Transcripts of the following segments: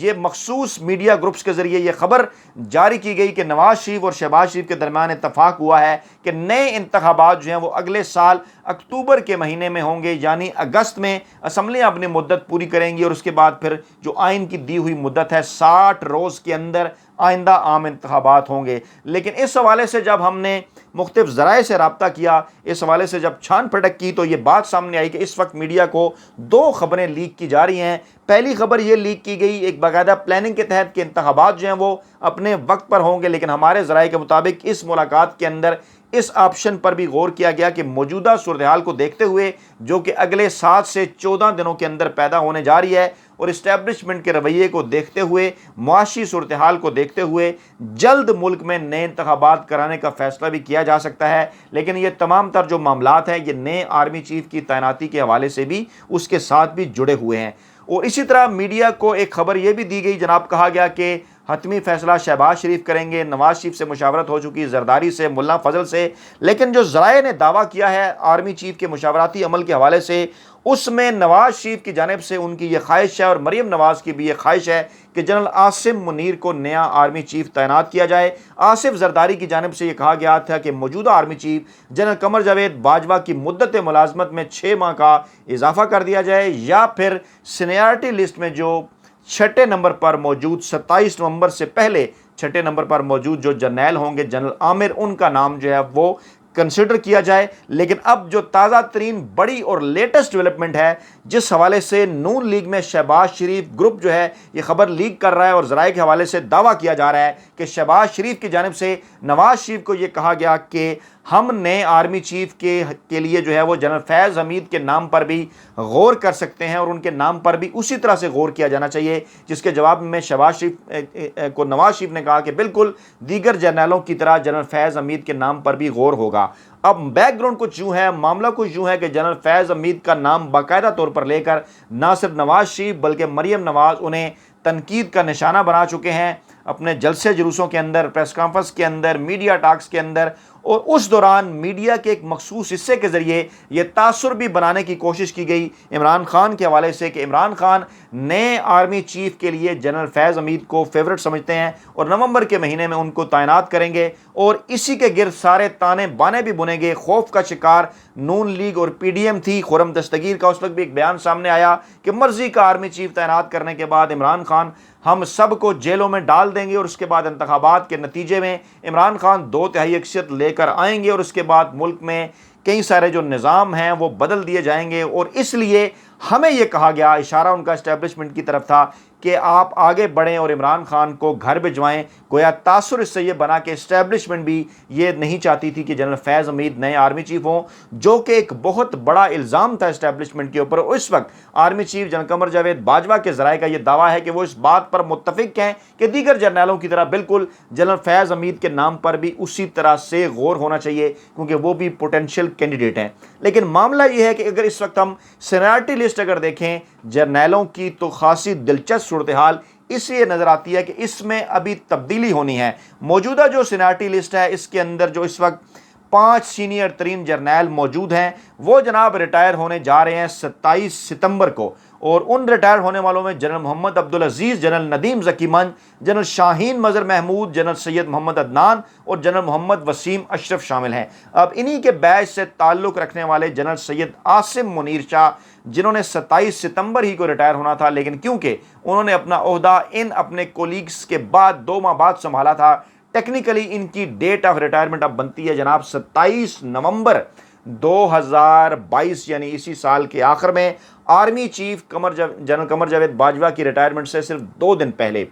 یہ مخصوص media groups کے ذریعے یہ خبر جاری کی گئی کہ نواز شریف اور شہباز شریف کے درمیان اتفاق ہوا ہے کہ نئے انتخابات جو ہیں وہ اگلے سال اکتوبر کے مہینے میں ہوں گے، یعنی اگست میں اسمبلیاں اپنی مدت پوری کریں گی اور اس کے بعد پھر جو آئین کی دی ہوئی مدت ہے 60 روز کے اندر آئندہ عام انتخابات ہوں گے۔ لیکن اس حوالے سے جب ہم نے مختلف ذرائع سے رابطہ کیا، اس حوالے سے جب چھان پھٹک کی، تو یہ بات سامنے آئی کہ اس وقت میڈیا کو 2 خبریں لیک کی جا رہی ہیں۔ پہلی خبر یہ لیک کی گئی ایک باقاعدہ پلاننگ کے تحت کہ انتخابات جو ہیں وہ اپنے وقت پر ہوں گے، لیکن ہمارے ذرائع کے مطابق اس ملاقات کے اندر اس آپشن پر بھی غور کیا گیا کہ موجودہ صورتحال کو دیکھتے ہوئے، جو کہ اگلے 7 سے 14 دنوں کے اندر پیدا ہونے جا رہی ہے، اور اسٹیبلشمنٹ کے رویے کو دیکھتے ہوئے، معاشی صورتحال کو دیکھتے ہوئے جلد ملک میں نئے انتخابات کرانے کا فیصلہ بھی کیا جا سکتا ہے۔ لیکن یہ تمام تر جو معاملات ہیں یہ نئے آرمی چیف کی تعیناتی کے حوالے سے بھی اس کے ساتھ بھی جڑے ہوئے ہیں۔ اور اسی طرح میڈیا کو ایک خبر یہ بھی دی گئی، جناب کہا گیا کہ حتمی فیصلہ شہباز شریف کریں گے، نواز شریف سے مشاورت ہو چکی، زرداری سے، ملا فضل سے، لیکن جو ذرائع نے دعویٰ کیا ہے آرمی چیف کے مشاورتی عمل کے حوالے سے، اس میں نواز شریف کی جانب سے ان کی یہ خواہش ہے اور مریم نواز کی بھی یہ خواہش ہے کہ جنرل عاصم منیر کو نیا آرمی چیف تعینات کیا جائے۔ آصف زرداری کی جانب سے یہ کہا گیا تھا کہ موجودہ army chief general Qamar Javed Bajwa کی مدت ملازمت میں 6 ماہ کا اضافہ کر دیا جائے، یا پھر سینیارٹی لسٹ میں جو 6 نمبر پر موجود 27 نومبر سے پہلے 6 نمبر پر موجود جو جرنیل ہوں گے جنرل عامر، ان کا نام جو ہے وہ کنسیڈر کیا جائے۔ لیکن اب جو تازہ ترین بڑی اور لیٹسٹ ڈیولپمنٹ ہے، جس حوالے سے نون لیگ میں شہباز شریف گروپ جو ہے یہ خبر لیک کر رہا ہے اور ذرائع کے حوالے سے دعویٰ کیا جا رہا ہے کہ شہباز شریف کی جانب سے نواز شریف کو یہ کہا گیا کہ ہم نئے آرمی چیف کے لیے جو ہے وہ جنرل فیض حمید کے نام پر بھی غور کر سکتے ہیں، اور ان کے نام پر بھی اسی طرح سے غور کیا جانا چاہیے، جس کے جواب میں شہباز شریف کو نواز شریف نے کہا کہ بالکل دیگر جرنیلوں کی طرح جنرل فیض حمید کے نام پر بھی غور ہوگا۔ اب بیک گراؤنڈ کچھ یوں ہے، معاملہ کچھ یوں ہے کہ جنرل فیض حمید کا نام باقاعدہ طور پر لے کر نہ صرف نواز شریف بلکہ مریم نواز انہیں تنقید کا نشانہ بنا چکے ہیں اپنے جلسے جلوسوں کے اندر، پریس کانفرنس کے اندر، میڈیا ٹاکس کے اندر، اور اس دوران میڈیا کے ایک مخصوص حصے کے ذریعے یہ تاثر بھی بنانے کی کوشش کی گئی عمران خان کے حوالے سے کہ عمران خان نئے آرمی چیف کے لیے جنرل فیض حمید کو فیورٹ سمجھتے ہیں اور نومبر کے مہینے میں ان کو تعینات کریں گے، اور اسی کے گرد سارے تانے بانے بھی بنیں گے۔ خوف کا شکار نون لیگ اور پی ڈی ایم تھی۔ خرم دستگیر کا اس وقت بھی ایک بیان سامنے آیا کہ مرضی کا آرمی چیف تعینات کرنے کے بعد عمران خان ہم سب کو جیلوں میں ڈال دیں گے، اور اس کے بعد انتخابات کے نتیجے میں عمران خان 2/3 اکثریت لے کر آئیں گے، اور اس کے بعد ملک میں کئی سارے جو نظام ہیں وہ بدل دیے جائیں گے۔ اور اس لیے ہمیں یہ کہا گیا، اشارہ ان کا اسٹیبلشمنٹ کی طرف تھا کہ آپ آگے بڑھیں اور عمران خان کو گھر بھجوائیں۔ گویا تاثر اس سے یہ بنا کہ اسٹیبلشمنٹ بھی یہ نہیں چاہتی تھی کہ جنرل فیض حمید نئے آرمی چیف ہوں، جو کہ ایک بہت بڑا الزام تھا اسٹیبلشمنٹ کے اوپر۔ اس وقت army chief general Qamar Javed Bajwa کے ذرائع کا یہ دعویٰ ہے کہ وہ اس بات پر متفق ہیں کہ دیگر جرنیلوں کی طرح بالکل جنرل فیض حمید کے نام پر بھی اسی طرح سے غور ہونا چاہیے، کیونکہ وہ بھی پوٹینشیل کینڈیڈیٹ ہیں۔ لیکن معاملہ یہ ہے کہ اگر اس وقت ہم سینیارٹی لسٹ اگر دیکھیں جرنیلوں کی، تو خاصی دلچسپ صورتحال اس لیے نظر آتی ہے کہ اس میں ابھی تبدیلی ہونی ہے۔ موجودہ جو سینیارٹی لسٹ ہے اس کے اندر جو اس وقت 5 سینئر ترین جرنیل موجود ہیں، وہ جناب ریٹائر ہونے جا رہے ہیں 27 ستمبر کو، اور ان ریٹائر ہونے والوں میں جنرل محمد عبدالعزیز، جنرل ندیم ذکی منج، جنرل شاہین مظہر محمود، جنرل سید محمد عدنان اور جنرل محمد وسیم اشرف شامل ہیں۔ اب انہی کے بیچ سے تعلق رکھنے والے جنرل سید عاصم منیر شاہ، جنہوں نے 27 ستمبر ہی کو ریٹائر ہونا تھا، لیکن کیونکہ انہوں نے اپنا عہدہ ان اپنے کولیگز کے بعد 2 ماہ بعد سنبھالا تھا، ٹیکنیکلی ان کی ڈیٹ آف ریٹائرمنٹ اب بنتی ہے جناب 27 نومبر 2022، یعنی اسی سال کے آخر میں، army chief general Qamar Javed Bajwa کی ریٹائرمنٹ سے صرف 2 دن پہلے۔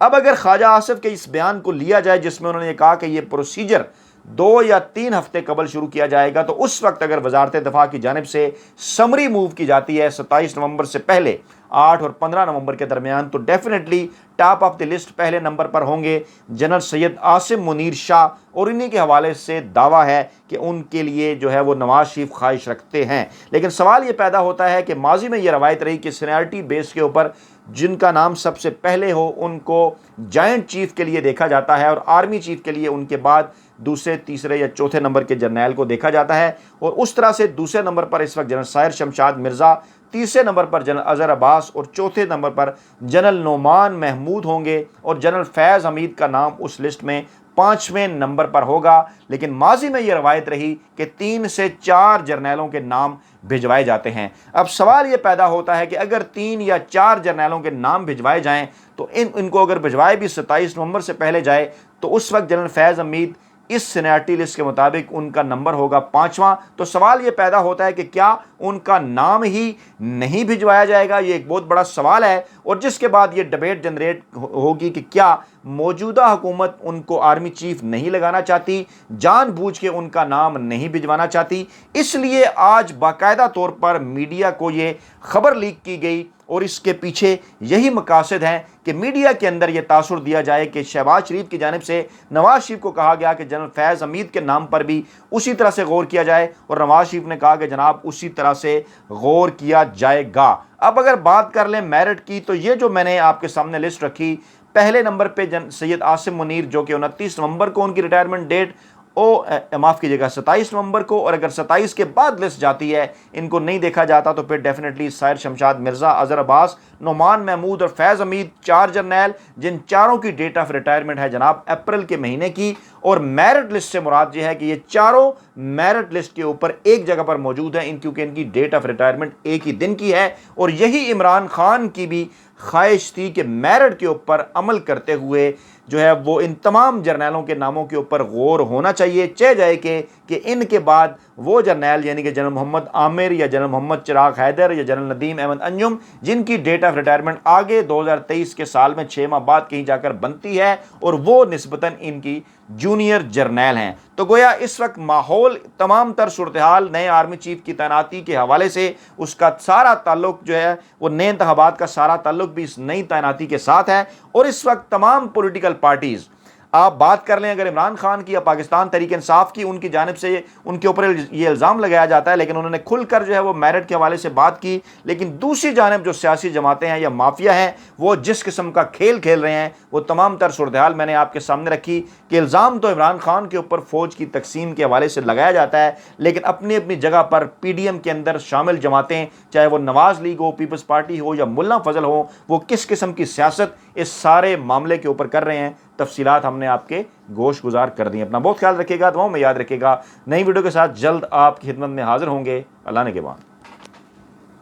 اب اگر خواجہ آصف کے اس بیان کو لیا جائے جس میں انہوں نے کہا کہ یہ پروسیجر 2 یا 3 ہفتے قبل شروع کیا جائے گا، تو اس وقت اگر وزارت دفاع کی جانب سے سمری موو کی جاتی ہے 27 نومبر سے پہلے 8 اور 15 نومبر کے درمیان، تو definitely top of the list پہلے نمبر پر ہوں گے جنرل سید عاصم منیر شاہ، اور انہی کے حوالے سے دعویٰ ہے کہ ان کے لیے جو ہے وہ نواز شریف خواہش رکھتے ہیں۔ لیکن سوال یہ پیدا ہوتا ہے کہ ماضی میں یہ روایت رہی کہ سینیارٹی بیس کے اوپر جن کا نام سب سے پہلے ہو ان کو جائنٹ چیف کے لیے دیکھا جاتا ہے، اور آرمی چیف کے لیے ان کے بعد دوسرے، تیسرے یا چوتھے نمبر کے جرنیل کو دیکھا جاتا ہے، اور اس طرح سے دوسرے نمبر پر اس وقت جنرل ساحر شمشاد مرزا، تیسرے نمبر پر جنرل اظہر عباس اور چوتھے نمبر پر جنرل نعمان محمود ہوں گے اور جنرل فیض حمید کا نام اس لسٹ میں 5ویں نمبر پر ہوگا۔ لیکن ماضی میں یہ روایت رہی کہ 3 سے 4 جرنیلوں کے نام بھجوائے جاتے ہیں۔ اب سوال یہ پیدا ہوتا ہے کہ اگر 3 یا 4 جرنیلوں کے نام بھجوائے جائیں تو ان کو اگر بھجوائے بھی 27 نومبر سے پہلے جائے تو اس وقت جنرل فیض حمید اس سینیارٹی لسٹ کے مطابق ان کا نمبر ہوگا 5واں۔ تو سوال یہ پیدا ہوتا ہے کہ کیا ان کا نام ہی نہیں بھجوایا جائے گا؟ یہ ایک بہت بڑا سوال ہے، اور جس کے بعد یہ ڈبیٹ جنریٹ ہوگی کہ کیا موجودہ حکومت ان کو آرمی چیف نہیں لگانا چاہتی، جان بوجھ کے ان کا نام نہیں بھجوانا چاہتی۔ اس لیے آج باقاعدہ طور پر میڈیا کو یہ خبر لیک کی گئی، اور اس کے پیچھے یہی مقاصد ہیں کہ میڈیا کے اندر یہ تاثر دیا جائے کہ شہباز شریف کی جانب سے نواز شریف کو کہا گیا کہ جنرل فیض حمید کے نام پر بھی اسی طرح سے غور کیا جائے، اور نواز شریف نے کہا کہ جناب اسی طرح سے غور کیا جائے گا۔ اب اگر بات کر لیں میرٹ کی، تو یہ جو میں نے آپ کے سامنے لسٹ رکھی، پہلے نمبر پہ سید عاصم منیر جو کہ 29 نومبر کو ان کی ریٹائرمنٹ ڈیٹ، معاف کیجیے گا 27 نومبر کو، اور اگر 27 کے بعد لسٹ جاتی ہے ان کو نہیں دیکھا جاتا تو پھر ڈیفینیٹلی سائر شمشاد مرزا، اظہر عباس، نعمان محمود اور فیض حمید، 4 جرنیل جن چاروں کی ڈیٹ آف ریٹائرمنٹ ہے جناب اپریل کے مہینے کی، اور میرٹ لسٹ سے مراد یہ ہے کہ یہ چاروں میرٹ لسٹ کے اوپر ایک جگہ پر موجود ہیں کیونکہ ان کی ڈیٹ آف ریٹائرمنٹ ایک ہی دن کی ہے، اور یہی عمران خان کی بھی خواہش تھی کہ میرٹ کے اوپر عمل کرتے ہوئے جو ہے وہ ان تمام جرنیلوں کے ناموں کے اوپر غور ہونا چاہیے، چاہ جائے کہ ان کے بعد وہ جرنیل یعنی کہ جنرل محمد عامر یا جنرل محمد چراغ حیدر یا جنرل ندیم احمد انجم جن کی ڈیٹ آف ریٹائرمنٹ آگے 2023 کے سال میں 6 ماہ بعد کہیں جا کر بنتی ہے، اور وہ نسبتاً ان کی جونیئر جرنیل ہیں۔ تو گویا اس وقت ماحول، تمام تر صورتحال نئے آرمی چیف کی تعیناتی کے حوالے سے اس کا سارا تعلق جو ہے وہ نئے انتخابات کا سارا تعلق بھی اس نئی تعیناتی کے ساتھ ہے، اور اس وقت تمام پولیٹیکل پارٹیز، آپ بات کر لیں اگر عمران خان کی یا پاکستان تحریک انصاف کی، ان کی جانب سے ان کے اوپر یہ الزام لگایا جاتا ہے، لیکن انہوں نے کھل کر جو ہے وہ میرٹ کے حوالے سے بات کی، لیکن دوسری جانب جو سیاسی جماعتیں ہیں یا مافیا ہیں وہ جس قسم کا کھیل کھیل رہے ہیں، وہ تمام تر صورتحال میں نے آپ کے سامنے رکھی کہ الزام تو عمران خان کے اوپر فوج کی تقسیم کے حوالے سے لگایا جاتا ہے، لیکن اپنی اپنی جگہ پر پی ڈی ایم کے اندر شامل جماعتیں، چاہے وہ نواز لیگ ہو، پیپلز پارٹی ہو یا ملا فضل ہو، وہ کس قسم کی سیاست اس سارے معاملے کے اوپر کر رہے ہیں، تفصیلات ہم نے آپ کے گوش گزار کر دی۔ اپنا بہت خیال رکھیے گا، دعاؤں میں یاد رکھیے گا۔ نئی ویڈیو کے ساتھ جلد آپ کی خدمت میں حاضر ہوں گے، اللہ نے کے بعد۔